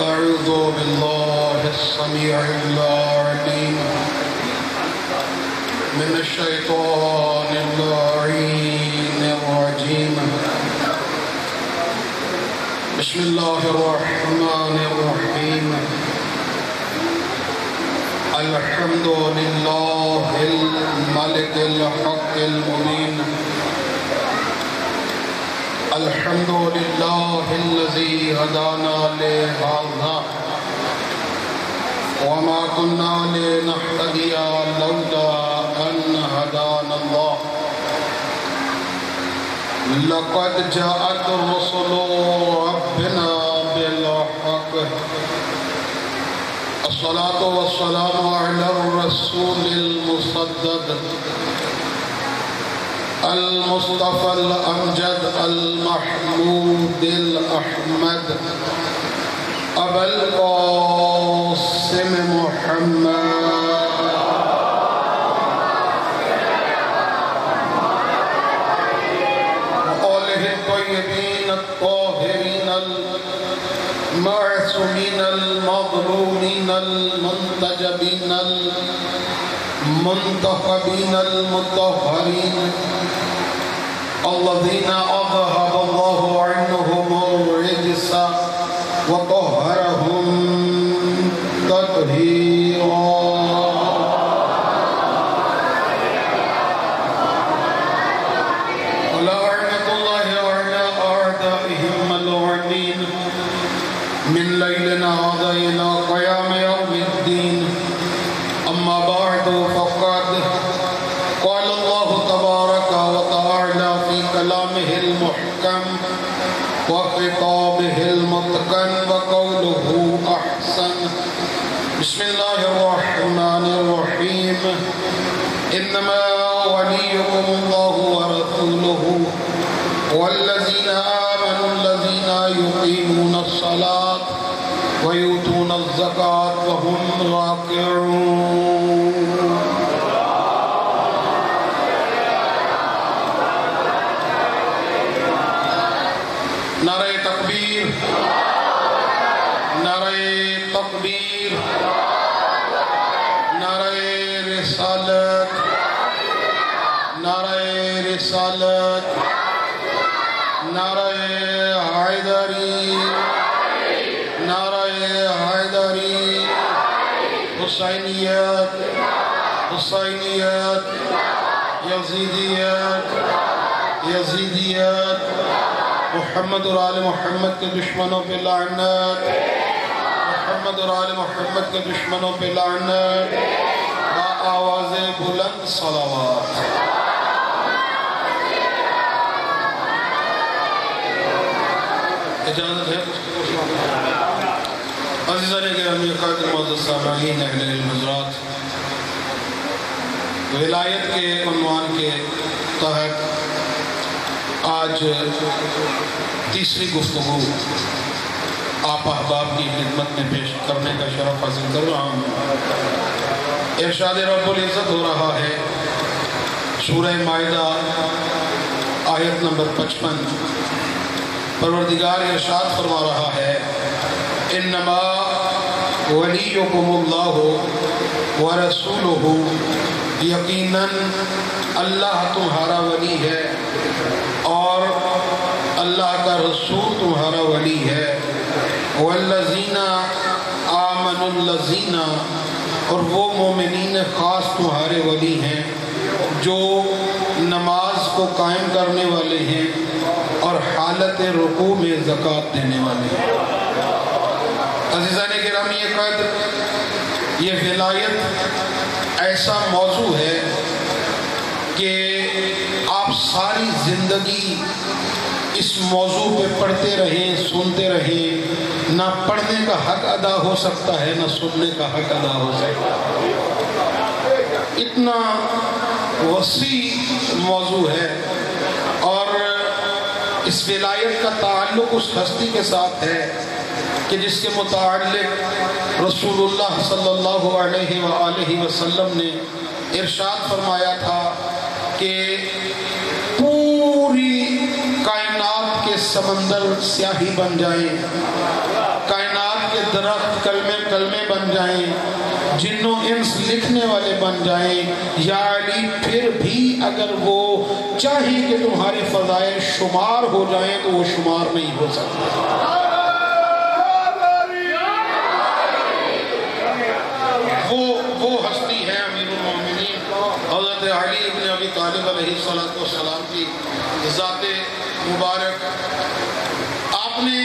أعوذ بالله السميع العليم من الشيطان اللعين الرجيم. بسم الله الرحمن الرحيم. الحمد لله الملك الحق المبين. الحمد لله الذي هدانا لهذا وما كنا لنهتدي لولا أن هدانا الله. لقد جاءت رسل ربنا بالحق. الصلاة والسلام على الرسول المصدق المصطفى الأمجد المحمود الأحمد أبا القاسم محمد وآله الطيبين الطاهرين المعصومين المظلومين المنتجبين المنتخبين المطهرين الذين أذهب الله عنهم الرجس وطهرهم تطهيرا. ولعنة الله على أعدائهم ملعونين من ليلنا هذا إلى قيام يوم الدين. أما بعد فقد قال الله تبارك وتعالى في كلامه المحكم وخطابه المتقن وقوله أحسن. بسم الله الرحمن الرحيم. إنما وليكم الله ورسوله والذين آمنوا الذين يقيمون الصلاة ويؤتون الزكاة وهم راكعون. نعرہ تکبیر، نعرہ تکبیر، نعرہ رسالت، نعرہ رسالت، نعرہ حیدری، نعرہ حیدری، حسینیت، حسینیت، یزیدیت، یزیدیت، محمد اور آل محمد کے دشمنوں پہ لعنت، محمد اور آل محمد کے دشمنوں پہ لعنت، با آواز بلند صلوات. اجازت ہے عزیزان گرامی قادر معزز سامعین اہل علم حضرات، ولایت کے عنوان کے تحت آج تیسری گفتگو آپ احباب کی خدمت میں پیش کرنے کا شرف حاصل کر رہا ہوں. ارشاد رب العزت ہو رہا ہے سورہ مائدہ آیت نمبر 55. پروردگار ارشاد فرما رہا ہے انما ولیکم اللہ ورسولہ، یقیناً اللہ تمہارا ولی ہے اور اللہ کا رسول تمہارا ولی ہے. والذین آمنوا الذین، اور وہ مومنین خاص تمہارے ولی ہیں جو نماز کو قائم کرنے والے ہیں اور حالت رکوع میں زکوٰۃ دینے والے ہیں. عزیزان گرامی قدر، یہ ولایت ایسا موضوع ہے کہ آپ ساری زندگی اس موضوع پہ پڑھتے رہیں، سنتے رہیں. نہ پڑھنے کا حق ادا ہو سکتا ہے، نہ سننے کا حق ادا ہو سکتا ہے. اتنا وسیع موضوع ہے اور اس ولایت کا تعلق اس ہستی کے ساتھ ہے کہ جس کے متعلق رسول اللہ صلی اللہ علیہ وآلہ وسلم نے ارشاد فرمایا تھا کہ پوری کائنات کے سمندر سیاہی بن جائیں، کائنات کے درخت کلمے بن جائیں، جن و انس لکھنے والے بن جائیں، یا علی پھر بھی اگر وہ چاہے کہ تمہارے فضائل شمار ہو جائیں تو وہ شمار نہیں ہو سکتے۔ وہ ہستی ہے امیر المومنین حضرت علی ابن ابی طالب علیہ السلام کی ذات مبارک۔ آپ نے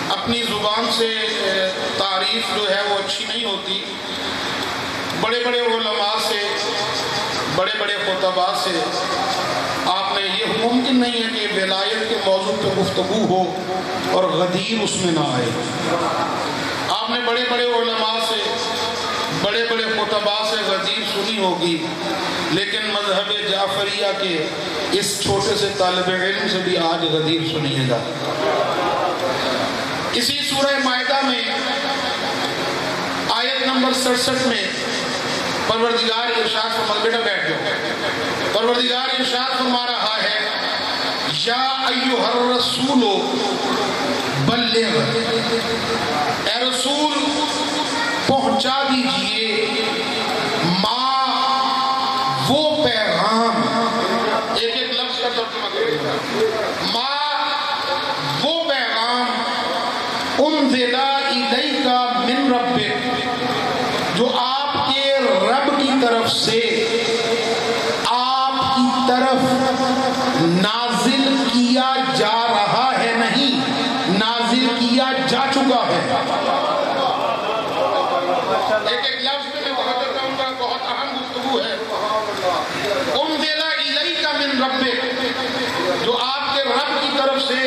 اپنی زبان سے تعریف جو ہے وہ اچھی نہیں ہوتی، بڑے بڑے علماء سے، بڑے بڑے خطباء سے آپ نے، یہ ممکن نہیں ہے کہ ولایت کے موضوع پہ گفتگو ہو اور غدیر اس میں نہ آئے۔ آپ نے بڑے بڑے علماء سے، بڑے بڑے خطباء سے غدیر سنی ہوگی، لیکن مذہب جعفریہ کے اس چھوٹے سے طالب علم سے بھی آج غدیر سنیے گا۔ اسی سورہ مائدہ میں آیت نمبر 67 میں پروردگار ارشاد فرما، بیٹا بیٹھ جاؤ، پروردگار ارشاد فرما رہا ہے، یا ایھا الرسول بلغ، اے رسول پہنچا دیجئے ما وہ پیغام، ایک ایک لفظ کا ترجمہ کریں، ما وہ پیغام انزل الیک من ربک، جو آپ کے رب کی طرف سے آپ کی طرف نازل کیا جا رہا ہے، نہیں نازل کیا جا چکا ہے۔ ایک ایک لفظ میں توجہ کروں گا، بہت اہم گفتگو ہے۔ انزل الیک من ربک، جو آپ کے رب کی طرف سے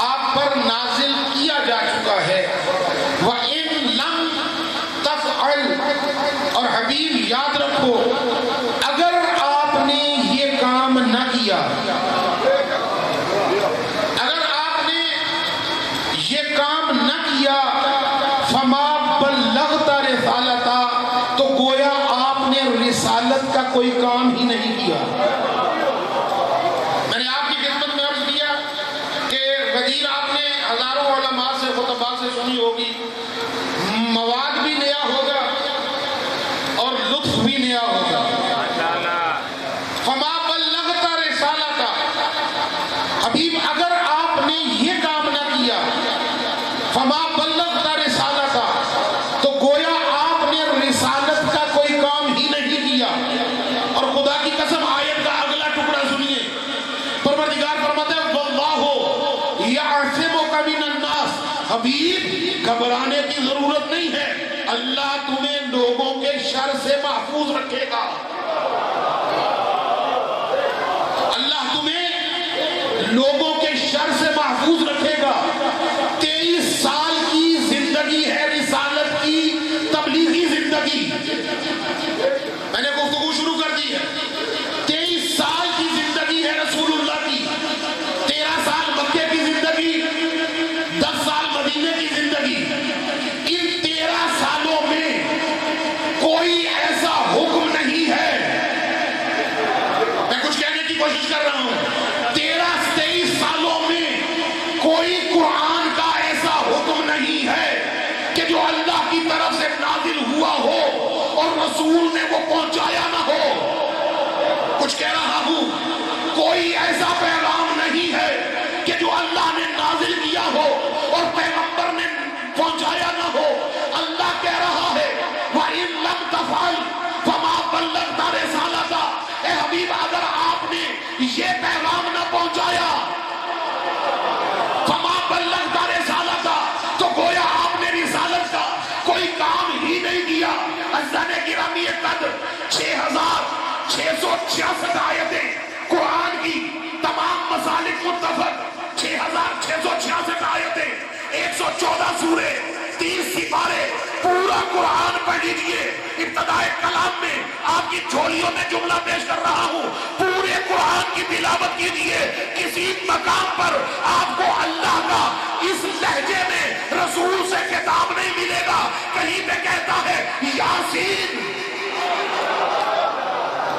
آپ پر نازل کیا جا چکا ہے۔ وَإِن لَمْ تَفْعَلْ، اور حبیب یاد رکھو اگر آپ نے یہ کام نہ کیا، اگر آپ نے یہ کام نہ کیا، فما بلغت رسالتا، تو گویا آپ نے رسالت کا کوئی کام ہی نہیں کیا۔ میں نے آپ کی خدمت میں عرض کیا کہ غدیر آپ نے ہزاروں علماء سے، خطباء سے سنی ہوگی، مواد بھی نیا ہوگا اور لطف بھی نیا ہوگا۔ فما بلغت رسالتا، حبیب اگر آپ نے یہ کام نہ کیا، فما بلغت رسالتا، تو گویا آپ نے رسالت کا کوئی کام ہی نہیں کیا۔ اور خدا کی قسم آیت کا اگلا ٹکڑا سنیے، پروردگار فرماتا ہے واللہ یعصمک من الناس، حبیب گھبرانے کی ضرورت نہیں ہے، اللہ تمہیں لوگوں کے شر سے محفوظ رکھے گا، اللہ تمہیں لوگوں کے شر سے محفوظ رکھے گا۔ 23 سال کی زندگی ہے رسالت کی، تبلیغی زندگی، میں نے گفتگو شروع کر دی ہے۔ 23 سال کی زندگی ہے رسول اللہ کی، 13 سال مکے کی زندگی، 10 سال مدینے کی زندگی۔ ان 13 سالوں میں کوئی ایسا حکم نہیں ہے، میں کچھ کہنے کی کوشش کر رہا ہوں، 23 سالوں میں کوئی قرآن کا ایسا حکم نہیں ہے کہ جو اللہ کی طرف سے نازل ہوا ہو اور رسول نے وہ پہنچایا نہ ہو۔ کچھ کہہ رہا ہوں، کوئی ایسا پیغام نہیں ہے کہ جو اللہ نے نازل کیا ہو اور پیغمبر نے پہنچایا نہ ہو۔ اللہ کہہ رہا ہے وَإِن لَمْ تَفْعَلْ فَمَا بَلَّغْتَ رِسَالَتَ، اے حبیب اگر آپ نے یہ پیغام نہ پہنچایا، فَمَا بَلَّغْتَ رِسَالَتَ، تو گویا آپ نے رسالت کا کوئی کام ہی نہیں کیا۔ عزیزان گرامی قدر 6666 آیتیں قرآن کی، تمام مسالک متفق، 6666 آیتیں، 114 سورے، 30 سپارے، پورا قرآن پڑھ لیجئے۔ ابتدائے کلام میں آپ کی جھولیوں میں جملہ پیش کر رہا ہوں، پورے قرآن کی تلاوت کیجئے، کسی مقام پر آپ کو اللہ کا اس لہجے میں رسول سے خطاب نہیں ملے گا۔ کہیں پہ کہتا ہے یاسین،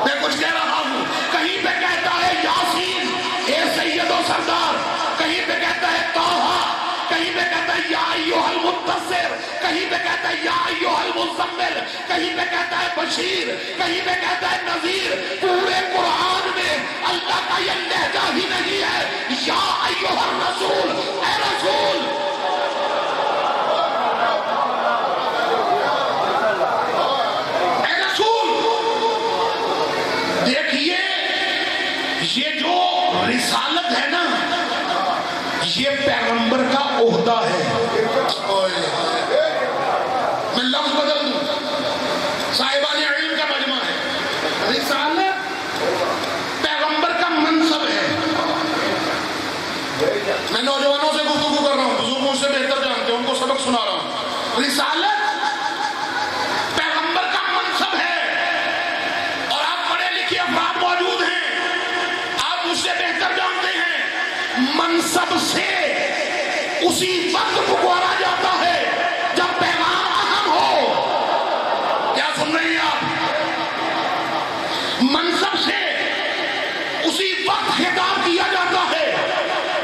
میں کچھ کہہ رہا ہوں، کہیں پہ کہتا ہے یاسین اے سید و سردار، کہیں پہ کہتا ہے طٰہٰ، کہیں پہ ہے یا ایھا المدثر، کہیں پہ کہتا ہے یا ایھا المزمل، کہیں پہ کہتا ہے بشیر، کہیں پہ کہتا ہے نذیر۔ پورے قرآن میں اللہ کا یہ لہجہ ہی نہیں ہے یا ایھا الرسول، اے رسول۔ دیکھیے یہ جو رسالت ہے نا، یہ پیغمبر کا عہدہ ہے۔ میں لفظ بدل دوں، صاحبان علم کا مجمع ہے، رسالت پیغمبر کا منصب ہے۔ میں نوجوانوں سے گفتگو کر رہا ہوں، بزرگوں سے بہتر جانتے ہیں، ان کو سبق سنا رہا ہوں۔ رسالت پیغمبر کا منصب ہے، اور آپ پڑھے لکھے افراد موجود ہیں، آپ مجھ سے بہتر جانتے ہیں، منصب سے اسی وقت پکارا جاتا ہے جب پیغام اہم ہو۔ کیا سن رہے ہیں آپ؟ منصب سے اسی وقت خطاب کیا جاتا ہے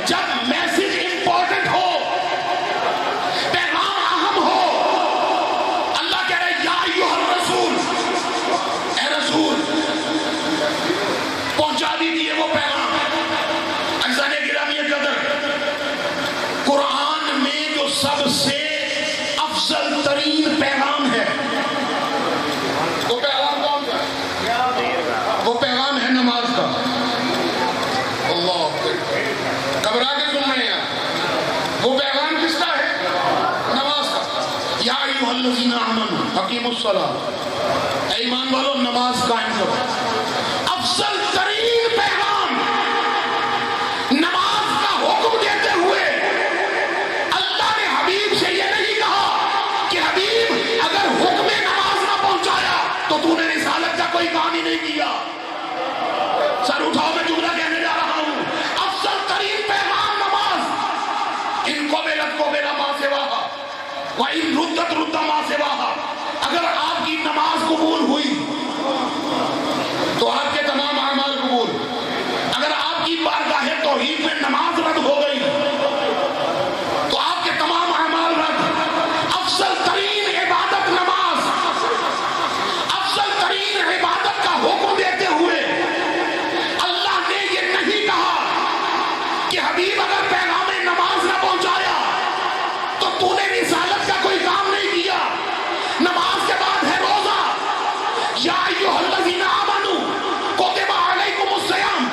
جب میسج امپورٹنٹ ہو، پیغام اہم ہو۔ اللہ کہہ رہے یا ایھا الرسول، اے رسول پہنچا دیجیے وہ پیغام۔ عزیزان گرامی قدر، قرآن میں جو سب سے افضل ترین پیغام ہے، وہ پیغام کون سا ہے؟ وہ پیغام ہے نماز کا۔ اللہ گھبرا کے سن رہے ہیں؟ وہ پیغام کس کا ہے؟ نماز کا۔ یا ایھا الذین آمنوا اقیموا الصلاۃ، اے ایمان والو نماز قائم کرو۔ افضل ترین پیغام نماز کا حکم دیتے ہوئے اللہ نے حبیب سے یہ نہیں کہا کہ حبیب اگر حکم نماز نہ پہنچایا تو تو نے رسالت کا کوئی کام ہی نہیں کیا۔ سر اٹھاؤ، میں جملہ کہنے جا رہا ہوں، افضل ترین پیغام نماز۔ ان قبلت قبل ما سواہا وَإِن رُدَّتْ رُدَّ مَا سِوَاهَا، اگر آپ کی نماز قبول ہوئی تو آپ کے تمام اعمال قبول، اگر آپ کی بارگاہ توحید میں نماز رد ہو گئی تو آپ کے تمام اعمال رد۔ افضل ترین عبادت نماز، افضل ترین عبادت کا حکم دیتے ہوئے اللہ نے یہ نہیں کہا کہ حبیب اگر پیغام نماز نہ پہنچایا تو تو نے رسالت کا کوئی کام نہیں کیا۔ نماز کے بعد ہے روزہ، یا ایھا الذین آمنوا کتب علیکم الصیام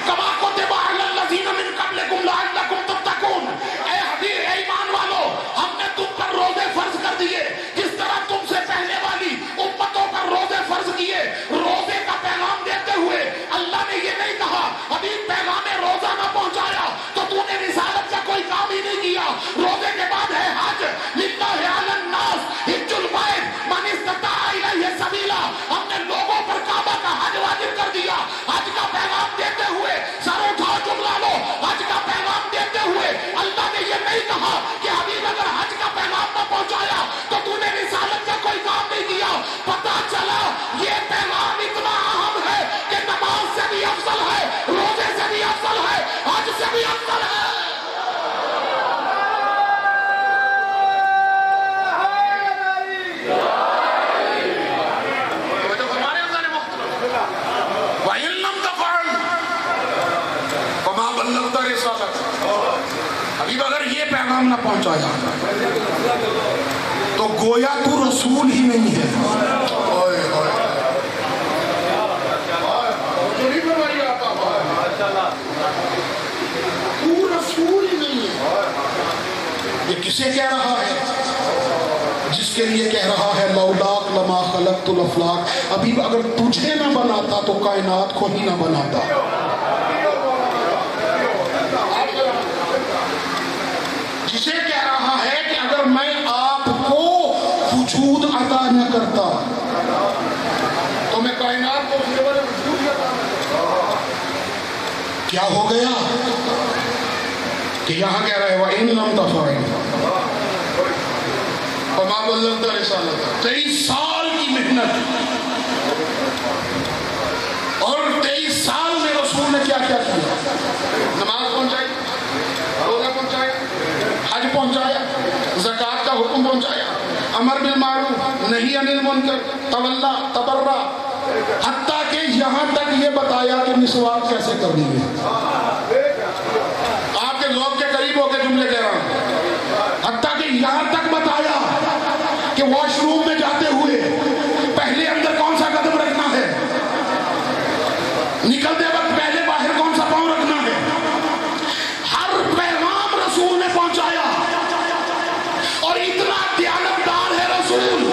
کما کتب علی الذین من قبلکم لعلکم تتقون۔ اے حبیب، اے ایمان والو، ہم نے تم پر روزے فرض کر دیے جس طرح تم سے پہلے والی امتوں پر روزے فرض کیے۔ روزے کا پیغام دیتے ہوئے اللہ نے یہ نہیں کہا حبیب پیغام روزہ نہ پہنچایا تو تو نے رسالت کا کوئی کام ہی نہیں کیا۔ روزے کے بعد ہے حج، للہ علی الناس حج البیت من استطاع الیہ سبیلا۔ ہم نے لوگوں پر کعبہ کا حج واجب کر دیا۔ حج کا پیغام دیتے ہوئے سر اٹھاؤ جملہ لو، حج کا پیغام دیتے ہوئے اللہ نے یہ نہیں کہا کہ حبیب اگر حج کا پیغام نہ پہنچایا تو تو نے رسالت کا کوئی کام نہیں کیا۔ پتہ چلا یہ پیغام اتنا اہم ہے کہ نماز سے بھی افضل ہے، روزے سے بھی افضل ہے، حج سے بھی افضل ہے۔ وَإِن لَّمْ تَفْعَلْ فَمَا بَلَّغْتَ رِسَالَتَهُ، حبیب اگر یہ پیغام نہ پہنچایا تو گویا تو رسول ہی نہیں ہے۔ تو رسول ہی نہیں ہے۔ یہ کسے کہہ رہا ہے؟ جس کے لیے کہہ رہا ہے لولاک لما خلقت الافلاک، ابھی اگر تجھے نہ بناتا تو کائنات کو ہی نہ بناتا۔ جسے کہہ رہا ہے کہ اگر میں آپ کو وجود عطا نہ کرتا تو میں کائنات کو کیا ہو گیا کہ یہاں کہہ رہا ہے وَإِن لَمْ تَفْعَلْ فَمَا بَلَّغْتَ رِسَالَتَهُ۔ 23 سال کی محنت، اور 23 سال میں رسول نے کیا کیا نماز پہنچائی، روزہ پہنچایا، حج پہنچایا، حکم پہنچایا، امر بالمعروف نہی عن المنکر، تولا تبرا، حتیٰ کہ یہاں تک یہ بتایا کہ مسواک کیسے کرنی ہے۔ آپ کے ذوق کے قریب ہو کے جملے کہہ رہا ہوں، حتیٰ کہ یہاں تک بتایا کہ واش روم میں جاتے ہوئے پہلے اندر کون سا قدم رکھنا ہے، نکلتے وقت پہلے باہر کون سا پاؤں رکھنا ہے۔ ہر پیغام رسول نے پہنچایا، اور اتنا دیانتدار ہے رسول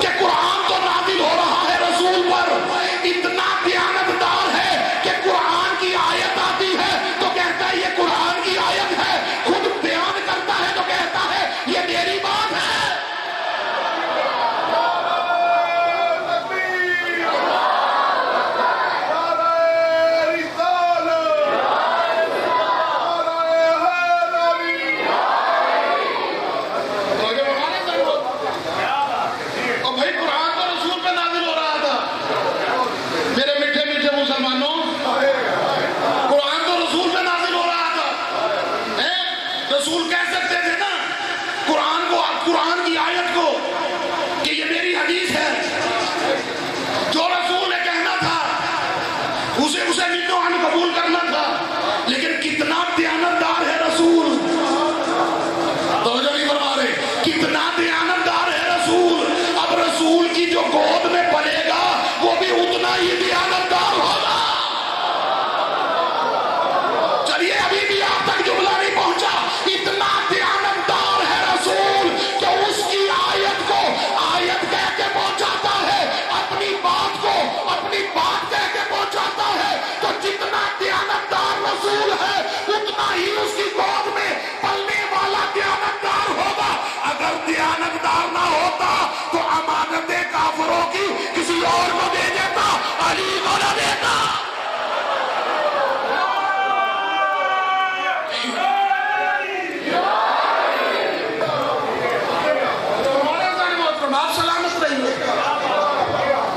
کہ قرآن تو نازل ہو رہا ہے رسول پر، اتنا دیانتدار ہے کہ قرآن کی آیت آتی ہے تو کہتا ہے یہ قرآن کی آیت ہے، خود بیان کرتا ہے تو کہتا ہے یہ میری بات ہے۔ رسول کہہ سکتے تھے نا قرآن کی آیت کو کہ یہ میری حدیث ہے، جو رسول نے کہنا تھا اسے نیتو عن قبول کرنا تھا، لیکن کتنا دیانتدار ہے رسول، توجہ نہیں فرما رہے، کتنا دیانتدار ہے رسول۔ اب رسول کی جو گود میں پلے گا وہ بھی اتنا ہی دیانتدار ہوگا۔ چلیے ابھی بھی آپ تک جملہ نہیں پہنچا، اتنا دیانتدار ہے رسول کہ اس کی آیت کو آیت کہہ کے پہنچاتا ہے، اپنی بات کو اپنی بات کہہ کے پہنچاتا ہے۔ تو جتنا دیانتدار رسول ہے اتنا ہی اس کی گود میں پلنے والا دیانتدار ہوگا۔ اگر دیانتدار نہ ہوتا تو امانتیں کافروں کی کسی اور کو دے دیتا، علی کو نہ دیتا۔ آپ سلامت رہیے،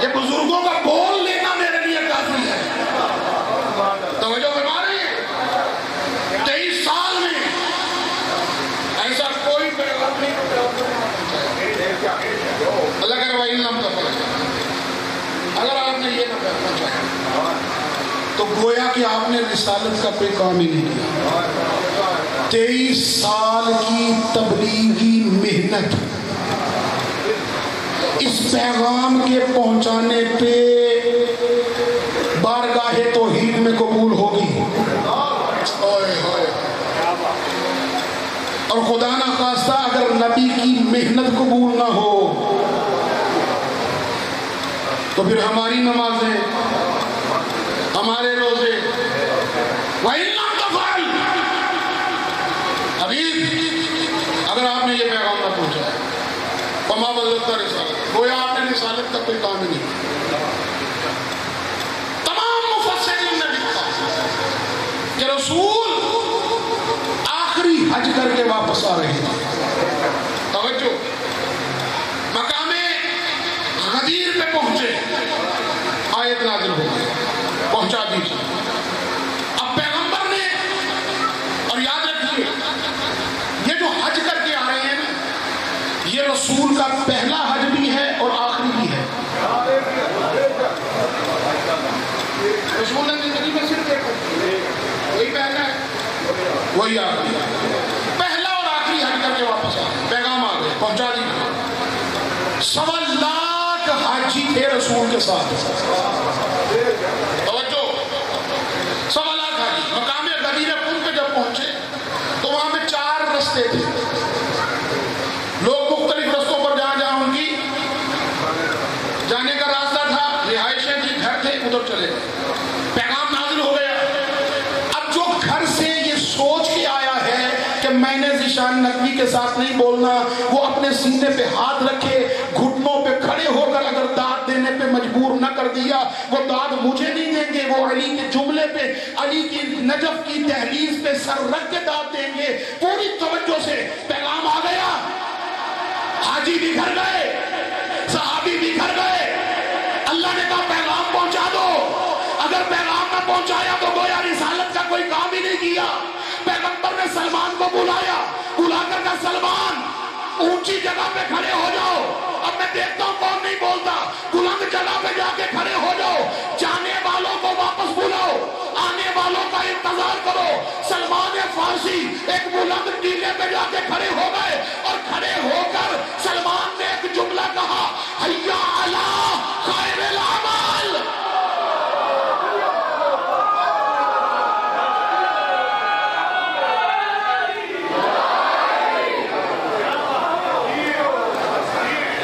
یہ بزرگوں کا بول لینا میرے لیے کافی ہے۔ توجہ فرما رہے ہیں، 23 سال میں ایسا کوئی پیغام نہیں، اللہ کا روایت نام کا فرق، اگر آپ نے یہ نہ پہنچایا تو گویا کہ آپ نے رسالت کا کوئی کام ہی نہیں کیا۔ 23 سال کی تبلیغی محنت اس پیغام کے پہنچانے پہ بارگاہ توحید میں قبول ہوگی، اور خدا نہ خواستہ اگر نبی کی محنت قبول نہ ہو تو پھر ہماری نمازیں، ہمارے روزے، وَإِن لَّمْ تَفْعَلْ، حبیب اگر آپ نے یہ پیغام نہ پہنچایا، وما بلغت رسالت، گویا آپ نے رسالت کا کوئی کام ہی نہیں کیا۔ تمام مفسرین نے لکھا کہ رسول آخری حج کر کے واپس آ رہے ہیں، توجہ، مقام غدیر پہ پہنچے، آیت نازل ہو گئی، پہنچا دیجیے۔ اب پیغمبر نے، اور یاد رکھیے یہ جو حج کر کے آ رہے ہیں نا، یہ رسول کا پہلا حج بھی ہے اور آخری بھی ہے۔ رسول نے زندگی میں صرف ایک وہی پہلا ہے، وہی آخری ہے، پہلا اور آخری حج کر کے واپس آ گئے، پیغام آ گئے، پہنچا دیجیے۔ 1.25 لاکھ حاجی تھے رسول کے ساتھ، توجہ، 1.25 لاکھ حاجی۔ مقام غدیر خم پہ جب پہنچے تو وہاں پہ 4 رستے تھے، لوگ مختلف رستوں پر جہاں جہاں ان کی جانے کا راستہ تھا، رہائشیں تھی، گھر تھے، ادھر چلے گئے، پیغام نازل ہو گیا۔ اب جو گھر سے یہ سوچ کے آیا ہے کہ میں نے ذیشان نقوی کے ساتھ نہیں بولنا، وہ اپنے سینے پہ ہاتھ رکھے، گھٹنوں پہ کھڑے ہو کر اگر داد دینے پہ مجبور نہ کر دیا، وہ داد مجھے نہیں دیں گے، وہ علی کے جملے پہ، علی کی نجف کی دہلیز پہ سر رکھ کے داد دیں گے۔ پوری توجہ سے پیغام آ گیا، حاجی بھی گھر گئے، صحابی بھی گھر گئے، اللہ نے کہا پیغام پہنچا دو۔ اگر پیغام نہ پہنچایا تو گویا رسالت کا کوئی کام ہی نہیں کیا۔ پیغمبر نے سلمان کو بلایا، بلا کر کہا سلمان اونچی جگہ پہ کھڑے ہو جاؤ. اب میں دیکھتا ہوں کون نہیں بولتا. بلند جگہ پہ جا کے کھڑے ہو جاؤ. جانے والوں کو واپس بلاؤ, آنے والوں کا انتظار کرو. سلمان فارسی ایک بلند ٹیلے پہ جا کے کھڑے ہو گئے, اور کھڑے ہو کر سلمان نے ایک جملہ کہا, حیا علی خیر العمل.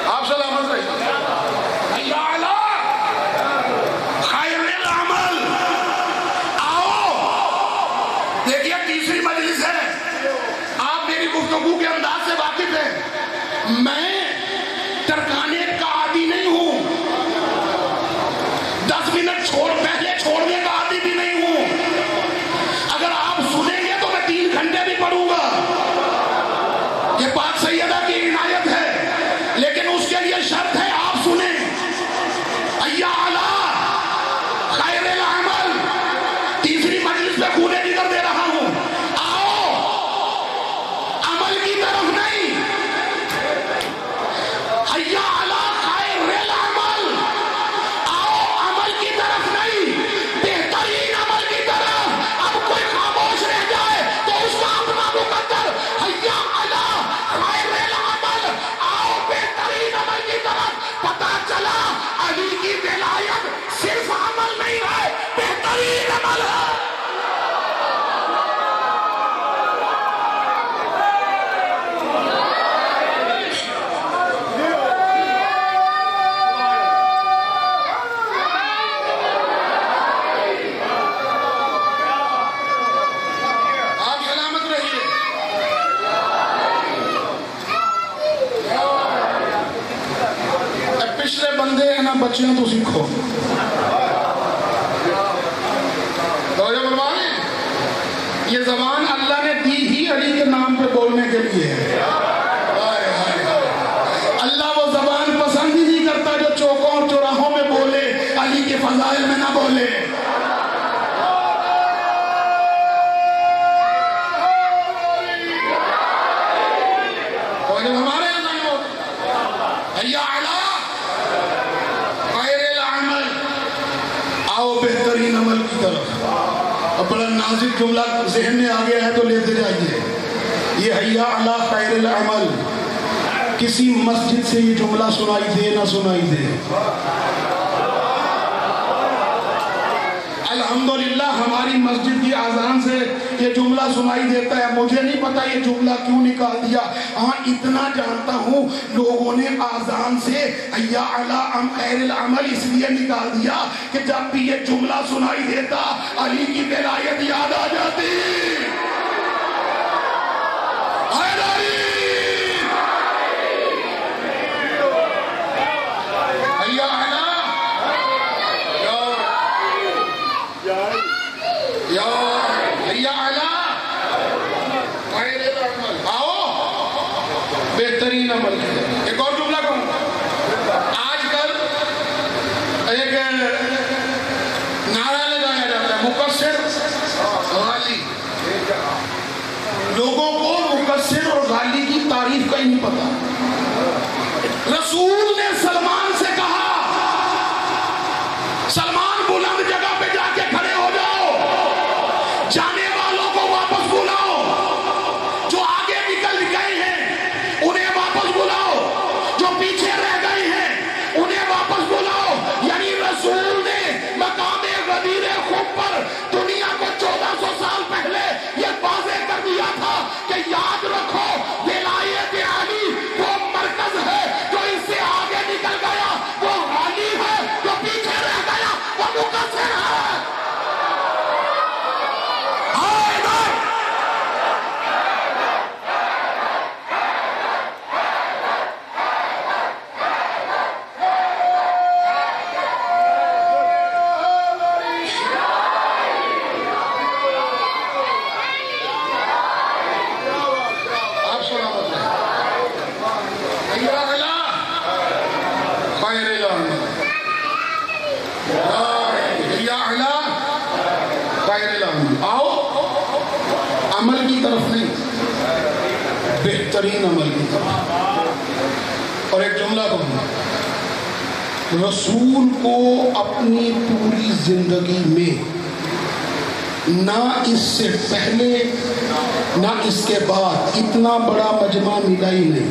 آپ سلامت رہیے. حیا علی خیر العمل. آؤ دیکھیے تیسری مجلس ہے. آپ میری گفتگو کے انداز سے واقف ہیں. میں ٹرکانے کا عادی نہیں ہوں, 10 منٹ پہلے چھوڑنے کا عادی بھی نہیں ہوں. اگر آپ سنیں گے تو میں 3 گھنٹے بھی پڑھوں گا. یہ پاک سیدہ کی عنایت ہے, لیکن اس کے لیے شرط ہے آپ سنیں. حیا علی خیر العمل. تیسری مجلس میں خون جگر دے رہا ہوں. آؤ عمل کی طرف نہیں, حیا علی خیر العمل. آؤ عمل کی طرف نہیں, بہترین عمل کی طرف. اب کوئی خاموش رہ جائے تو اس کا اپنا مقدر. حیا علی خیر العمل. آؤ بہترین عمل کی طرف. پتہ چلا علی کی ولایت صرف عمل نہیں ہے, بہترین عمل ہے. آپ سلامت رہیے. پچھلے بندے ہیں نا بچیاں تو سیکھو. یہ زبان اللہ نے دی ہی علی کے نام پہ بولنے کے لیے ہے. اللہ وہ زبان پسند ہی نہیں کرتا جو چوکوں اور چوراہوں میں بولے, علی کے فضائل میں نہ بولے. ہمارے حیا علی خیر العمل. آؤ بہترین عمل کی طرف. اب بڑا نازک جملہ ذہن میں آ گیا ہے تو لیتے جائیے. یہ حیا علی خیر العمل کسی مسجد سے یہ جملہ سنائی دے نہ سنائی دے, الحمدللہ ہماری مسجد کی اذان سے یہ جملہ سنائی دیتا ہے. مجھے نہیں پتا یہ جملہ کیوں نکال دیا. ہاں اتنا جانتا ہوں لوگوں نے اذان سے حیا علی خیر العمل اس لیے نکال دیا کہ جب بھی یہ جملہ سنائی دیتا علی کی ولایت یاد آ جاتی. حیا علی حیا علی خیر العمل. آؤ بہترین عمل. ایک اور جملہ کہوں. آج کل ایک نعرہ لگایا جاتا ہے مقصر غالی. لوگوں کو مقصر اور غالی کی تعریف کا ہی نہیں پتا. رسول نے سلمان سے کہا, سلمان بلند جگہ پہ جا کے کھڑے ہو جاؤ, جانے والوں کو واپس بلاؤ, جو آگے نکل گئے ہیں انہیں واپس بلاؤ, جو پیچھے رہ گئے ہیں انہیں واپس بلاؤ. یعنی رسول نے مقام غدیر خم پر دنیا کو 1400 سال پہلے یہ واضح کر دیا تھا کہ یاد رکھو ولایت علی وہ مرکز ہے, جو اس سے آگے نکل گیا وہ علی ہے, جو پیچھے رہ گیا وہ مقصر ہے. عمل کی طرف نہیں, بہترین عمل کی طرف. اور ایک جملہ کہوں، رسول کو اپنی پوری زندگی میں نہ اس سے پہلے نہ اس کے بعد اتنا بڑا مجمع ملا ہی نہیں.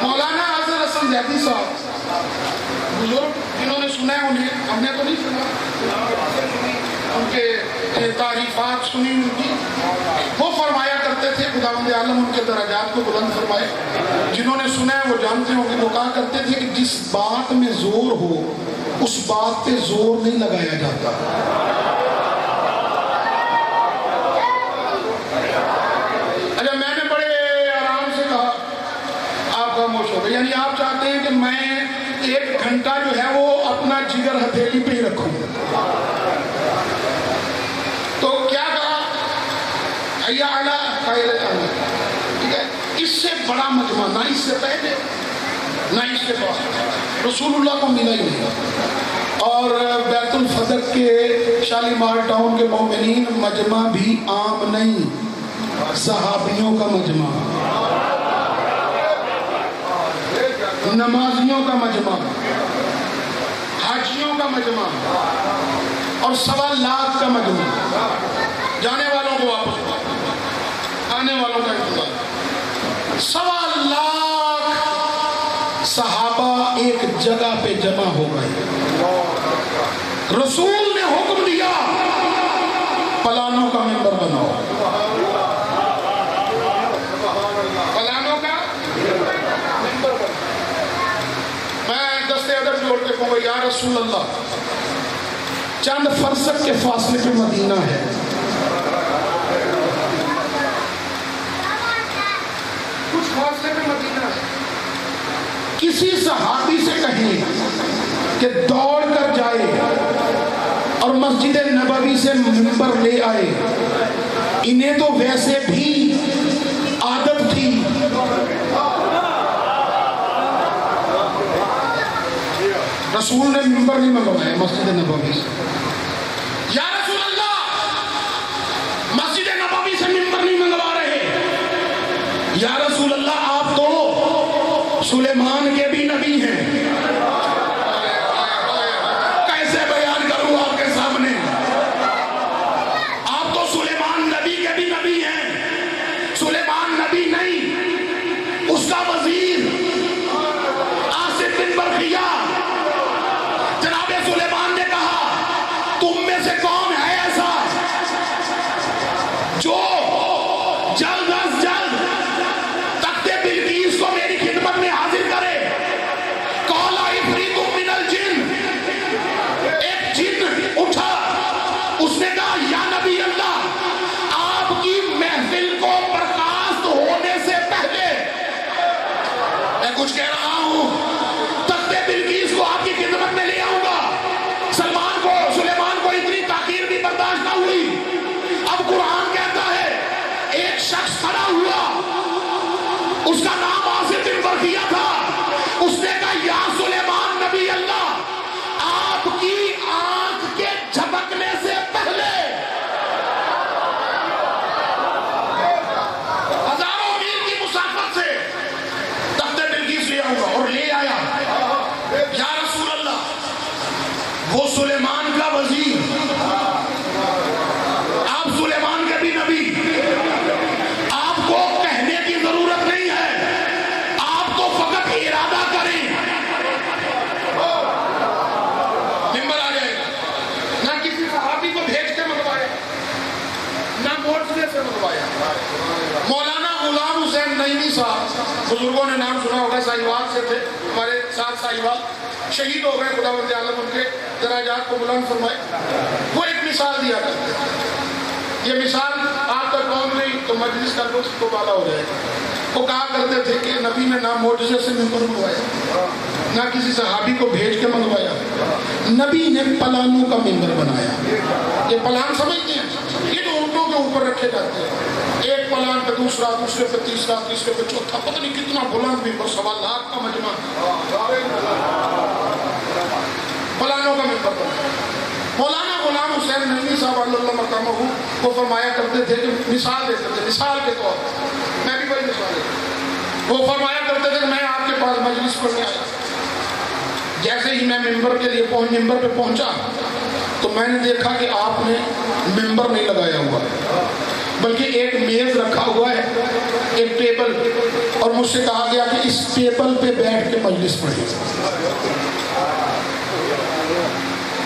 مولانا اظہر حسن زیدی صاحب بزرگ جنہوں نے سنا ہے، انہیں ہم نے تو نہیں سنا، ان کے تعریفات سنی ان کی، وہ فرمایا کرتے تھے خداوند عالم ان کے درجات کو بلند فرمائے. جنہوں نے سنا ہے وہ جانتے ہوں گے، وہ کہا کرتے تھے کہ جس بات میں زور ہو اس بات پہ زور نہیں لگایا جاتا. اچھا، میں نے بڑے آرام سے کہا، آپ خاموش ہو گئے. یعنی آپ چاہتے ہیں کہ میں 1 گھنٹہ جو ہے وہ اپنا جگر ہتھیلی پہ ہی رکھوں. تو کیا کہا؟ حیا علی خیر العمل. ٹھیک ہے، اس سے بڑا مجمع نہ اس سے پہلے نہ اس کے بعد رسول اللہ کو ملا ہی نہیں. اور بیت الفدق کے شالیمار ٹاؤن کے مومنین مجمع بھی عام نہیں، صحابیوں کا مجمع، نمازیوں کا مجمع، حاجیوں کا مجمع اور 1.25 لاکھ کا مجمع. جانے والوں کو واپس، آنے والوں کا انتظار. 1.25 لاکھ صحابہ ایک جگہ پہ جمع ہو گئے. رسول نے حکم دیا پلانوں کا ممبر بناؤ. پلانوں کا ممبر بناؤ. میں دستے ادب جوڑ کے کہوں گا، یا رسول اللہ، چند فرسخ کے فاصلے پہ مدینہ ہے، کچھ فاصلے پہ مدینہ ہے. کسی صحابی سے کہیں کہ دوڑ کر جائے اور مسجد نبوی سے ممبر لے آئے. انہیں تو ویسے بھی عادت تھی رسول نے ممبر نہیں منگوایا مسجد نبوی سے. یا رسول اللہ، مسجد نبوی سے ممبر نہیں منگوا رہے. یا رسول اللہ، آپ تو سلیمان کے بھی نبی ہیں. کیسے بیان کروں آپ کے سامنے؟ آپ تو سلیمان نبی کے بھی نبی ہیں. سلیمان نبی نہیں، اس کا وزیر آصف بن برقیہ، جناب سلیمان نے کہا تم میں سے کون ہے ایسا جو جلد از جلد تخت بلقیس کو میری خدمت میں حاضر کرے. قال عفریت من الجن، ایک جن اٹھا، اس نے کہا یا نبی اللہ، آپ کی محفل کو برخاست ہونے سے پہلے میں کچھ کہہ رہا ہوں، تخت بلقیس کو آپ کی خدمت میں لے آؤں گا. سلیمان کو اتنی تاخیر بھی برداشت نہ ہوئی. اب قرآن کہتا ہے ایک شخص کھڑا ہوا، اس کا نام آصف بن برقیہ تھا. اس نے کہا یا سلیمان نبی اللہ، آپ کی آنکھ کے جھپکنے سے پہلے ہزاروں میل کی مسافت سے تخت بلقیس لے آؤں گا. اور لے آیا. یا رسول اللہ، وہ سلیمان کا وزیر، آپ سلیمان کے بھی نبی، آپ کو کہنے کی ضرورت نہیں ہے، آپ تو فقط ارادہ کریں، ممبر آ جائے گا. نہ کسی صحابی کو بھیج کے منگوایا، نہ معجزے سے منگوایا. مولانا غلام حسین نعیمی صاحب، بزرگوں نے نام سنا ہوگا، ساہیوال سے تھے، ہمارے ساتھ ساہیوال، شہید ہو گئے. خداوند عالم ان کے درجات کو بلند فرمائے. وہ ایک مثال دیا کرتے تھے. یہ مثال آپ تک پہنچ گئی تو مجلس کا لطف کو بالا ہو جائے گا. وہ کہا کرتے تھے کہ نبی نے نہ معجزے سے ممبر منگوایا، نہ کسی صحابی کو بھیج کے منگوایا، نبی نے پلانوں کا ممبر بنایا. یہ پلان سمجھتے ہیں؟ یہ جو اونٹوں کے اوپر رکھے جاتے ہیں، ایک پلان پہ دوسرا، دوسرے پہ تیسرا، تیسرے پہ چوتھا، پتہ نہیں کتنا بلند ممبر، 1.25 لاکھ کا مجمع. پلانوں کا ممبر بنایا. مولانا غلام حسین نقوی صاحب اللہ مقامہ وہ فرمایا کرتے تھے کہ مثال دیتے تھے، مثال کے طور پر میں بھی بڑی مثال دیتا ہوں، وہ فرمایا کرتے تھے کہ میں آپ کے پاس مجلس پڑھنے آیا، جیسے ہی میں ممبر کے لیے ممبر پہ پہنچا تو میں نے دیکھا کہ آپ نے ممبر نہیں لگایا ہوا بلکہ ایک میز رکھا ہوا ہے، ایک ٹیبل، اور مجھ سے کہا گیا کہ اس ٹیبل پہ بیٹھ کے مجلس پڑھیں،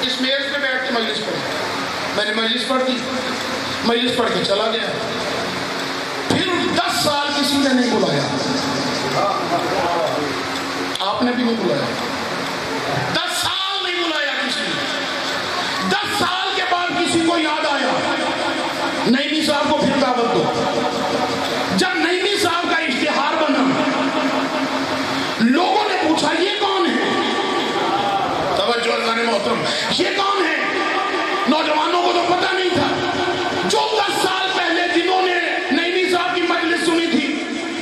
اس میز پہ بیٹھ کے مجلس پڑھیں۔ میں نے مجلس پڑھ دی، مجلس پڑھ کے چلا گیا، پھر 10 سال کسی نے نہیں بلایا، آپ نے بھی نہیں بلایا، 10 سال نہیں بلایا کسی نے۔ 10 سال کے بعد کسی کو یاد آیا نعیمی صاحب کو پھر دعوت دو۔ جب نعیمی صاحب کا اشتہار بنا، لوگوں نے پوچھا یہ کون ہے؟ توجہ اللہ محترم، یہ کون ہے؟ نوجوانوں کو تو پتہ نہیں تھا، جو 10 سال پہلے جنہوں نے نعیمی صاحب کی مجلس سنی تھی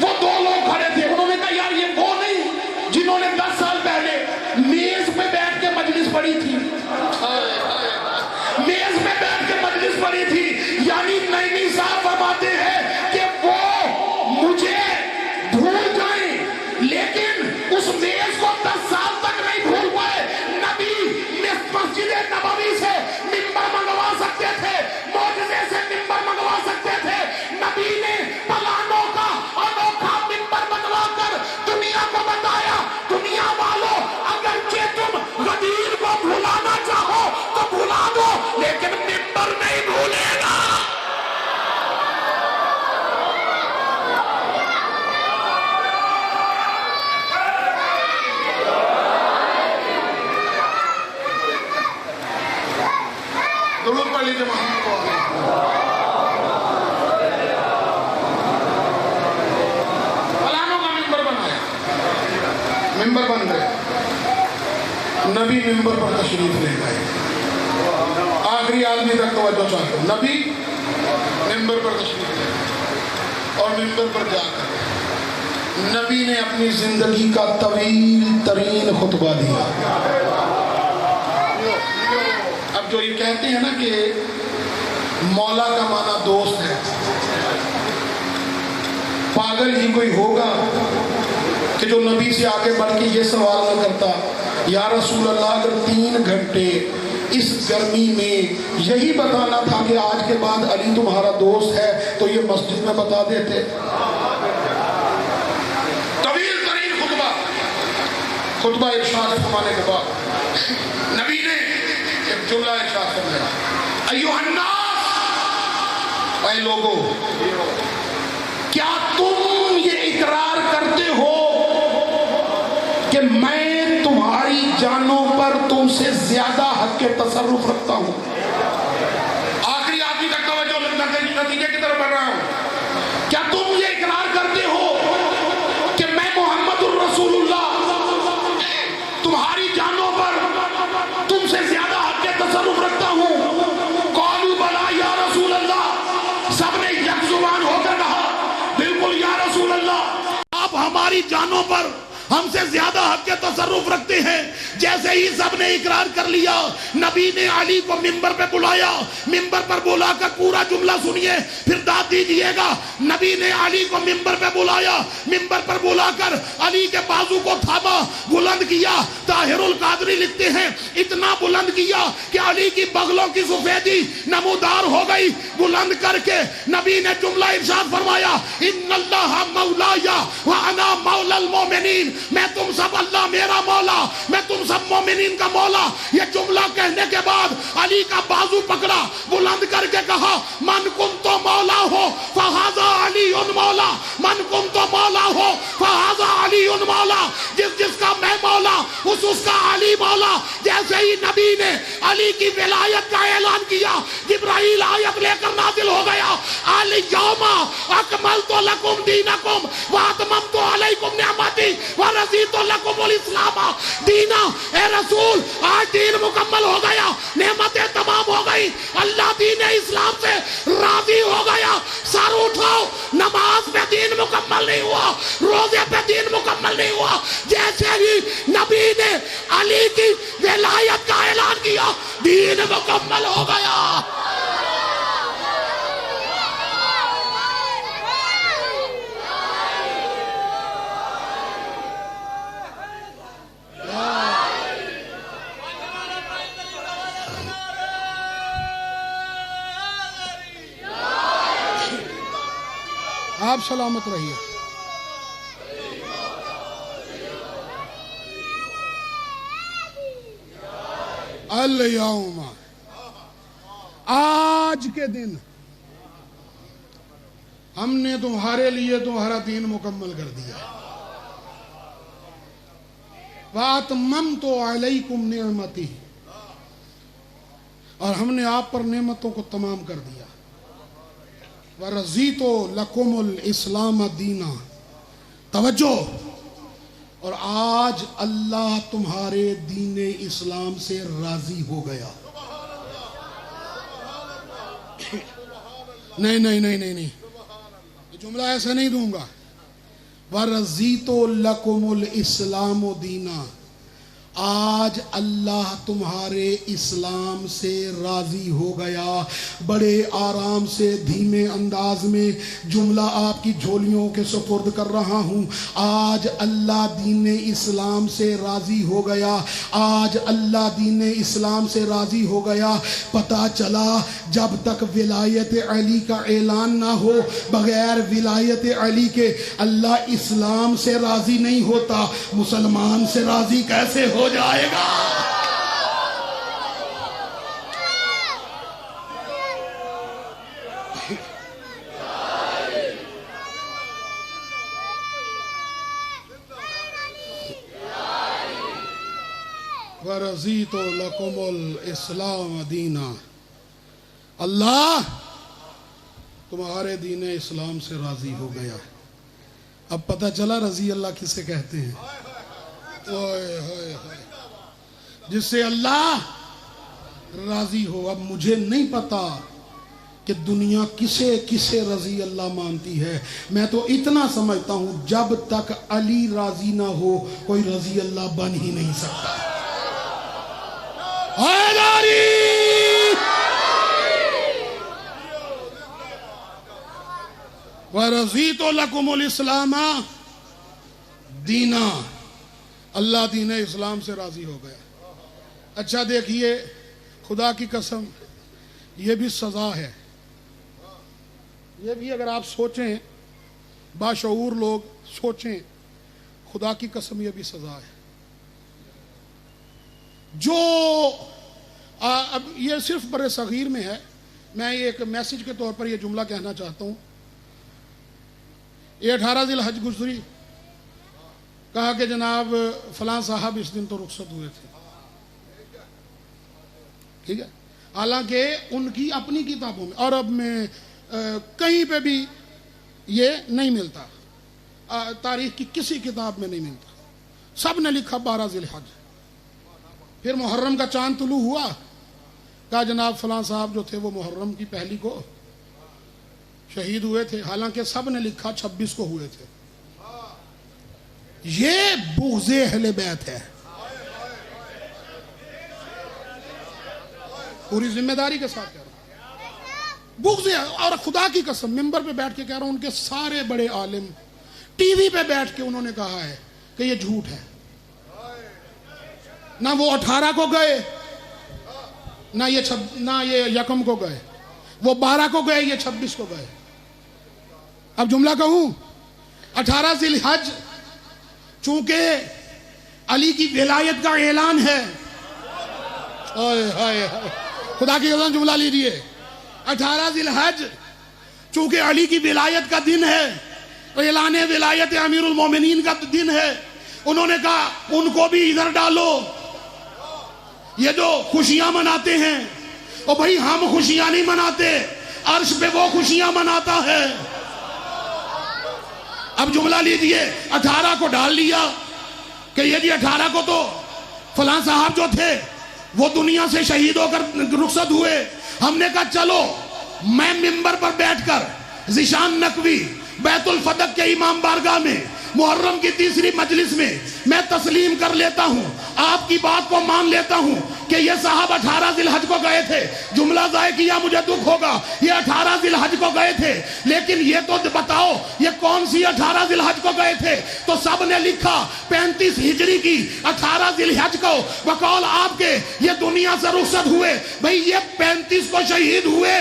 وہ 2 لوگ کھڑے تھے، انہوں نے کہا یار یہ وہ نہیں جنہوں نے 10 سال پہلے میز پہ بیٹھ کے مجلس پڑھی تھی، میز پہ بیٹھ کے مجلس پڑھی تھی۔ یعنی نعیمی صاحب فرماتے ہیں کہ وہ مجھے بھول جائیں لیکن اس میز کو 10 سال تک نہیں بھول پائے۔ نبی مسجد نبوی سے ممبر منگوا سکتے تھے، معجزے سے ممبر منگوا سکتے تھے، نبی نے پلانوں کا انوکھا ممبر منگوا کر دنیا کو بتایا دنیا والوں اگرچہ تم غدیر کو بھلانا چاہو تو بھلا دو لیکن ممبر نہیں بھولے گا۔ درود پڑھ لیجیے محمد کو۔ فلانوں کا ممبر بنایا، ممبر بن گئے، نبی ممبر پر تشریف لے گئے، آخری آدمی تک توجہ چاہتے ہیں، نبی ممبر پر تشریف لے گئے اور ممبر پر جا کر نبی نے اپنی زندگی کا طویل ترین خطبہ دیا۔ اب جو یہ کہتے ہیں نا کہ مولا کا معنی دوست ہے، پاگل ہی کوئی ہوگا کہ جو نبی سے آگے بڑھ کے یہ سوال نہ کرتا یا رسول اللہ اگر 3 گھنٹے اس گرمی میں یہی بتانا تھا کہ آج کے بعد علی تمہارا دوست ہے تو یہ مسجد میں بتا دیتے۔ طویل ترین خطبہ ارشاد فرمانے کے بعد نبی نے ایک جملہ ارشاد فرمایا، ایھا الناس، اے لوگو، کیا تم یہ اقرار کرتے ہو کہ میں تمہاری جانوں پر تم سے زیادہ حق کے تصرف رکھتا ہوں؟ آخری آدمی تک توجہ، نتیجے کی طرف بڑھ رہا ہوں۔ کیا تم یہ اقرار کرتے ہو کہ میں محمد الرسول اللہ تمہاری جانوں پر تم سے زیادہ حق کے تصرف رکھتا ہوں؟ قالوا بلا یا رسول اللہ، سب نے یک زبان ہو کر کہا بالکل یا رسول اللہ، آپ ہماری جانوں پر ہم سے زیادہ حق کے تصرف رکھتے ہیں۔ جیسے ہی سب نے اقرار کر لیا، نبی نے علی کو ممبر پہ بلایا، ممبر پر بلا کر پورا جملہ سنیے پھر داد دیجئے گا۔ نبی نے علی کو ممبر پہ بلایا، ممبر پر بلا کر علی کے بازو کو تھاما، بلند کیا۔ طاہر القادری لکھتے ہیں اتنا بلند کیا کہ علی کی بغلوں کی سفیدی نمودار ہو گئی۔ بلند کر کے نبی نے جملہ ارشاد فرمایا، ان اللہ مولایا وانا مولا المومنین، میں تم سب اللہ میرا مولا، میں تم سب مومنین کا مولا۔ یہ جملہ کہنے کے بعد علی کا بازو پکڑا، بلند کر کے کہا، من کنت مولا ہو فہذا علی مولا، من کنت مولا ہو فہذا علی مولا، جس کا میں مولا اس کا علی مولا۔ جیسے ہی نبی نے علی کی ولایت کا اعلان کیا، جبرائیل آیت لے کر نازل ہو گیا، الیوم اکملت لکم دینکم واتممت علیکم نعمتی ورضیت لکم الاسلام دینا۔ اے رسول، آج دین مکمل ہو گیا، نعمتیں تمام ہو گئی، اللہ دین اسلام سے راضی ہو گیا، ساروں اٹھاؤ، نماز پہ دین مکمل نہیں ہوا، روزے پہ دین مکمل نہیں ہوا۔ جیسے ہی نبی نے علی کی ولایت کا اعلان کیا، دین مکمل ہو گیا۔ آپ سلامت رہیے۔ الیوم، آج کے دن ہم نے تمہارے لیے تمہارا دین مکمل کر دیا۔ وَأَتْمَمْتُ عَلَيْكُمْ نِعْمَتِي، اور ہم نے آپ پر نعمتوں کو تمام کر دیا۔ وَرَضِيتُ لَكُمُ الْإِسْلَامَ دِينًا، توجہ، اور آج اللہ تمہارے دین اسلام سے راضی ہو گیا۔ نہیں نہیں نہیں نہیں نہیں، یہ جملہ ایسا نہیں دوں گا۔ وَرَضِيتُ لَكُمُ الْإِسْلَامُ دِينًا، آج اللہ تمہارے اسلام سے راضی ہو گیا۔ بڑے آرام سے دھیمے انداز میں جملہ آپ کی جھولیوں کے سپرد کر رہا ہوں۔ آج اللہ دین اسلام سے راضی ہو گیا، آج اللہ دین اسلام سے راضی ہو گیا۔ پتہ چلا جب تک ولایت علی کا اعلان نہ ہو، بغیر ولایت علی کے اللہ اسلام سے راضی نہیں ہوتا۔ مسلمان سے راضی کیسے ہو جائے گا؟ وَرَضِيتُ لَكُمُ الْإِسْلَامَ دِينًا، اللہ تمہارے دین اسلام سے راضی ہو گیا۔ اب پتہ چلا رضی اللہ کسے کہتے ہیں؟ جس سے اللہ راضی ہو۔ اب مجھے نہیں پتا کہ دنیا کسے رضی اللہ مانتی ہے، میں تو اتنا سمجھتا ہوں جب تک علی راضی نہ ہو کوئی رضی اللہ بن ہی نہیں سکتا۔ وَرَضِيتُ لَكُمُ الْإِسْلَامَ دِينًا، اللہ دین اسلام سے راضی ہو گیا۔ اچھا دیکھیے، خدا کی قسم یہ بھی سزا ہے۔ یہ بھی اگر آپ سوچیں، باشعور لوگ سوچیں، خدا کی قسم یہ بھی سزا ہے۔ جو اب یہ صرف بر صغیر میں ہے، میں ایک میسج کے طور پر یہ جملہ کہنا چاہتا ہوں۔ یہ 18 ذی الحج گزری، کہا کہ جناب فلاں صاحب اس دن تو رخصت ہوئے تھے، ٹھیک ہے، حالانکہ ان کی اپنی کتابوں میں، عرب میں کہیں پہ بھی یہ نہیں ملتا، تاریخ کی کسی کتاب میں نہیں ملتا۔ سب نے لکھا 12 ذی الحج۔ پھر محرم کا چاند طلوع ہوا، کہا جناب فلاں صاحب جو تھے وہ محرم کی پہلی کو شہید ہوئے تھے، حالانکہ سب نے لکھا 26 کو ہوئے تھے۔ یہ بغض اہل بیت ہے، پوری ذمہ داری کے ساتھ کہہ رہا ہوں، بغض۔ اور خدا کی قسم ممبر پہ بیٹھ کے کہہ رہا ہوں، ان کے سارے بڑے عالم ٹی وی پہ بیٹھ کے انہوں نے کہا ہے کہ یہ جھوٹ ہے۔ نہ وہ 18 کو گئے، نہ یہ یکم کو گئے، وہ 12 کو گئے، یہ 26 کو گئے۔ اب جملہ کہوں، 18 ذی الحج چونکہ علی کی ولایت کا اعلان ہے، خدا کی قسم جملہ لیجئے، 18 ذی الحج چونکہ علی کی ولایت کا دن ہے، اعلان ولایت امیر المومنین کا دن ہے، انہوں نے کہا ان کو بھی ادھر ڈالو۔ یہ جو خوشیاں مناتے ہیں، اور بھائی ہم خوشیاں نہیں مناتے، عرش پہ وہ خوشیاں مناتا ہے۔ اب جملہ لیجئے، 18 کو ڈال لیا کہ یہ جی 18 کو تو فلاں صاحب جو تھے وہ دنیا سے شہید ہو کر رخصت ہوئے۔ ہم نے کہا چلو میں ممبر پر بیٹھ کر ذیشان نقوی بیت الفدق کے امام بارگاہ میں محرم کی تیسری مجلس میں میں تسلیم کر لیتا ہوں، آپ کی بات کو مان لیتا ہوں کہ یہ صاحب 18 ذی الحج کو گئے تھے. جملہ ضائع کیا مجھے دکھ ہوگا، یہ 18 ذی الحج کو گئے تھے، لیکن یہ تو بتاؤ یہ کون سی 18 ذی الحج کو گئے تھے؟ تو سب نے لکھا 35 ہجری کی 18 ذی الحج کو بقول آپ کے یہ دنیا سے رخصت ہوئے. بھئی یہ 35 کو شہید ہوئے،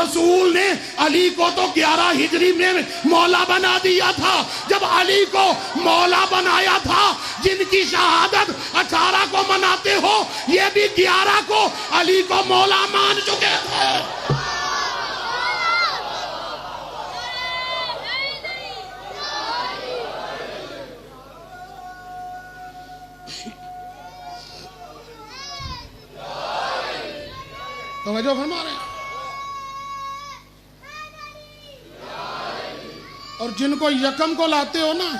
رسول نے علی کو تو 11 ہجری میں مولا بنا دیا تھا. جب علی کو مولا بنایا تھا، جن کی شہادت 18 کو مناتے ہو، یہ بھی 11 کو علی کو مولا مان چکے تھے. توجہ فرما رہے ہیں. اور جن کو یکم کو لاتے ہو نا،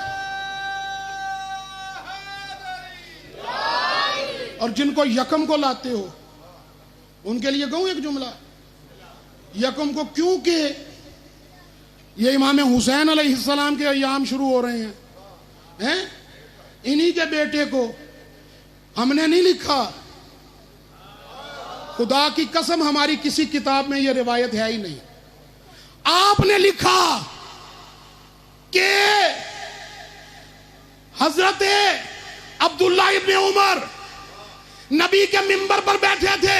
اور جن کو یکم کو لاتے ہو ان کے لیے کہوں ایک جملہ. یکم کو کیونکہ یہ امام حسین علیہ السلام کے ایام شروع ہو رہے ہیں، انہی کے بیٹے کو ہم نے نہیں لکھا. خدا کی قسم ہماری کسی کتاب میں یہ روایت ہے ہی نہیں. آپ نے لکھا کہ حضرت عبداللہ ابن عمر نبی کے منبر پر بیٹھے تھے،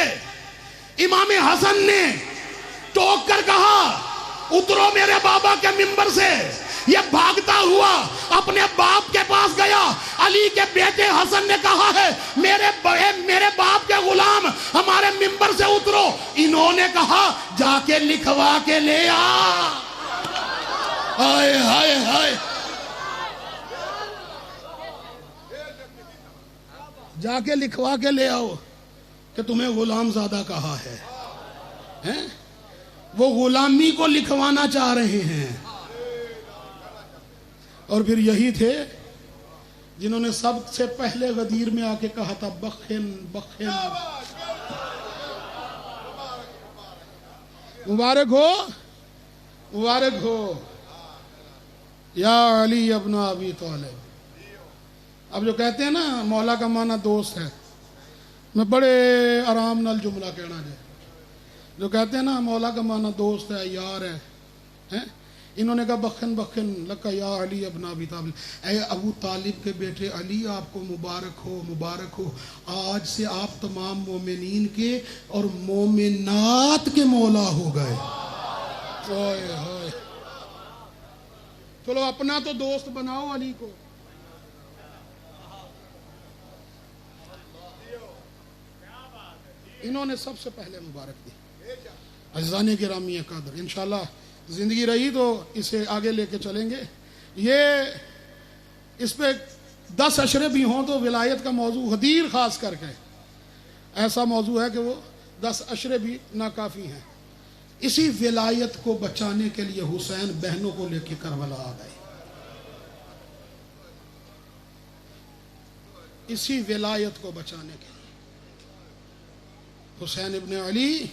امام حسن نے ٹوک کر کہا اترو میرے بابا کے منبر سے. یہ بھاگتا ہوا اپنے باپ کے پاس گیا. علی کے بیٹے حسن نے کہا ہے میرے باپ کے غلام ہمارے منبر سے اترو. انہوں نے کہا جا کے لکھوا کے لے آ. ہائے ہائے ہائے، جا کے لکھوا کے لے آؤ کہ تمہیں غلام زادہ کہا ہے. وہ غلامی کو لکھوانا چاہ رہے ہیں. اور پھر یہی تھے جنہوں نے سب سے پہلے غدیر میں آ کے کہا تھا بخن بخن. مبارک ہو مبارک ہو یا علی ابن ابی طالب. اب جو کہتے ہیں نا مولا کا معنی دوست ہے، میں بڑے آرام نال جملہ کہنا جائے. جو کہتے ہیں نا مولا کا معنی دوست ہے، یار ہے، انہوں نے کہا بخن بخن لکا یا علی ابن ابی طالب. اے ابو طالب کے بیٹے علی آپ کو مبارک ہو مبارک ہو. آج سے آپ تمام مومنین کے اور مومنات کے مولا ہو گئے. اوئے ہوئے، چلو اپنا تو دوست بناؤ علی کو. انہوں نے سب سے پہلے مبارک دی. عزیزان گرامی قدر، انشاءاللہ زندگی رہی تو اسے آگے لے کے چلیں گے. یہ اس پہ 10 اشرے بھی ہوں تو ولایت کا موضوع غدیر خاص کر کے ایسا موضوع ہے کہ وہ 10 اشرے بھی ناکافی ہیں. اسی ولایت کو بچانے کے لیے حسین بہنوں کو لے کے کربلا آ گئے. اسی ولایت کو بچانے کے لیے حسین ابن علی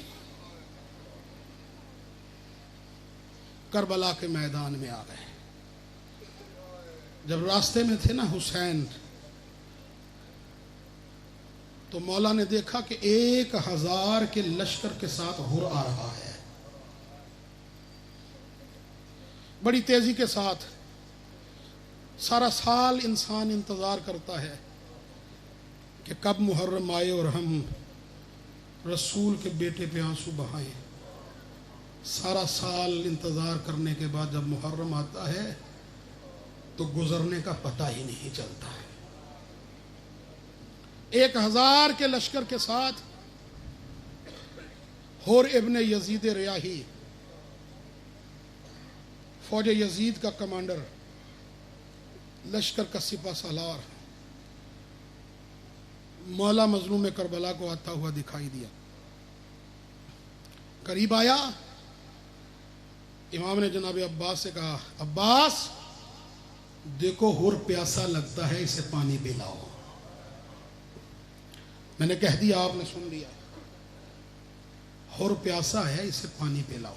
کربلا کے میدان میں آ گئے. جب راستے میں تھے نا حسین، تو مولا نے دیکھا کہ 1000 کے لشکر کے ساتھ ہر آ رہا ہے. بڑی تیزی کے ساتھ. سارا سال انسان انتظار کرتا ہے کہ کب محرم آئے اور ہم رسول کے بیٹے پہ آنسو بہائیں. سارا سال انتظار کرنے کے بعد جب محرم آتا ہے تو گزرنے کا پتہ ہی نہیں چلتا ہے. 1000 کے لشکر کے ساتھ حور ابن یزید ریاحی، فوج یزید کا کمانڈر، لشکر کا سپہ سالار، مولا مظلوم کربلا کو آتا ہوا دکھائی دیا. قریب آیا، امام نے جناب عباس سے کہا عباس دیکھو حر پیاسا لگتا ہے، اسے پانی پلاؤ. میں نے کہہ دیا، آپ نے سن لیا. حر پیاسا ہے، اسے پانی پلاؤ.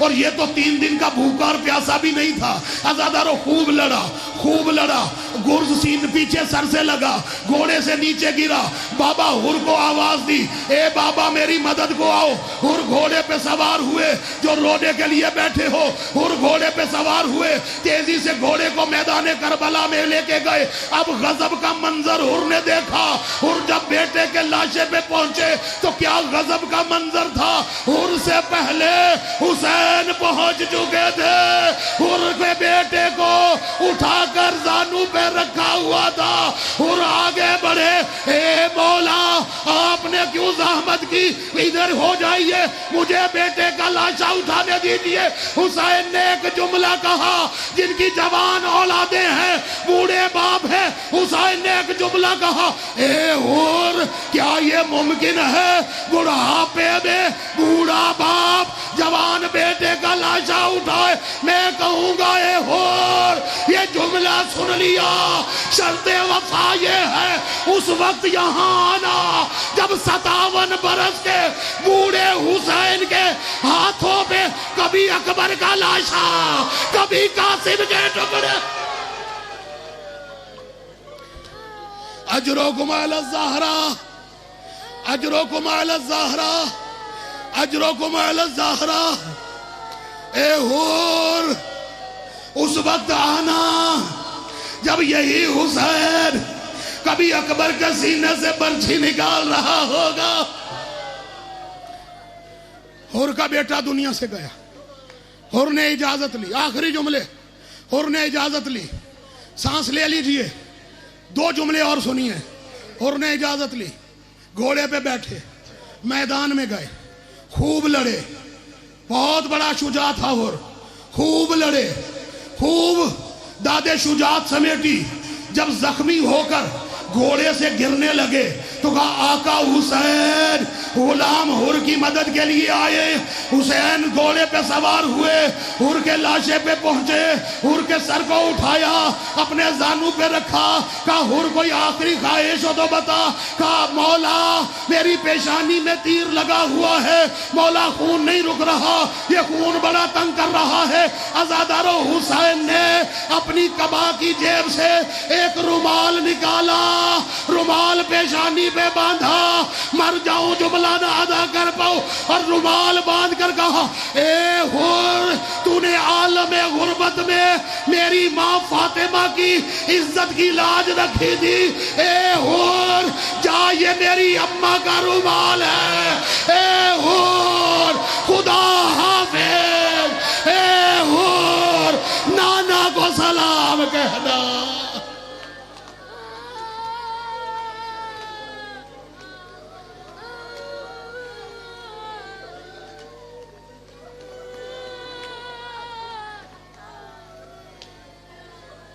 اور یہ تو 3 دن کا بھوکا اور پیاسا بھی نہیں تھا. عزادارو خوب لڑا, گرز سین پیچھے سر سے لگا, گھوڑے سے نیچے گرا. بابا ہر کو آواز دی, اے بابا میری مدد کو آؤ. ہر گھوڑے پہ سوار ہوئے, جو رونے کے لیے بیٹھے ہو ہر گھوڑے پہ سوار ہوئے, تیزی سے گھوڑے کو میدان کربلا میں لے کے گئے. اب غضب کا منظر ہر نے دیکھا. ہر جب بیٹے کے لاشے پہ پہنچے تو کیا غضب کا منظر تھا. ہر سے پہلے حسین پہنچ چکے تھے. ہر کے بیٹے کو اٹھا کر زانو پہ رکھا ہوا تھا. ہر آگے بڑھے, اے مولا آپ نے کیوں زحمت کی, ادھر ہو جائیے, مجھے بیٹے کا لاشا اٹھانے دیجئے. حسین نے ایک جملہ کہا, جن کی جوان اولادیں ہیں, بوڑھے باپ ہیں. حسین نے ایک جملہ کہا, اے ہر کیا یہ ممکن ہے بڑھاپے میں بوڑھا باپ جوان بیٹے کا لاشا اٹھائے. میں کہوں گا اے ہر یہ جملہ سن لیا, شرط وفا یہ ہے اس وقت یہاں آنا جب 57 برس کے بوڑھے حسین کے ہاتھوں پہ کبھی اکبر کا لاشا, کبھی قاسم کے ٹکڑے. اجرکم علی الزہرا, اجرکم علی الزہرا, اجرکم علی الزہرا. اے ہور اس وقت آنا جب یہی حسین کبھی اکبر کے سینے سے برچھی نکال رہا ہوگا. ہور کا بیٹا دنیا سے گیا, ہور نے اجازت لی. آخری جملے, ہور نے اجازت لی, سانس لے لیجئے. 2 جملے اور سنیے. ہور نے اجازت لی, گھوڑے پہ بیٹھے, میدان میں گئے, خوب لڑے. بہت بڑا شجاع تھا ہور, خوب لڑے, خوب دادے شجاعت سمیٹی. جب زخمی ہو کر گھوڑے سے گرنے لگے تو کہا آقا حسین, غلام ہر کی مدد کے لیے آئے. حسین گھوڑے پہ سوار ہوئے, ہر کے لاشے پہ پہنچے, ہر کے سر کو اٹھایا, اپنے زانو پہ رکھا. کہا ہر کوئی آخری خواہش ہو تو بتا. کہا مولا میری پیشانی میں تیر لگا ہوا ہے, مولا خون نہیں رک رہا, یہ خون بڑا تنگ کر رہا ہے. عزادارو حسین نے اپنی قبا کی جیب سے ایک رومال نکالا, رومال پیشانی پہ باندھا. مر جاؤں جملہ نہ ادا کر پاؤ, اور رومال باندھ کر کہا اے ہر تو نے عالم غربت میں میری ماں فاطمہ کی عزت کی لاج رکھی تھی. اے ہر جا, یہ میری اماں کا رومال ہے. اے ہر خدا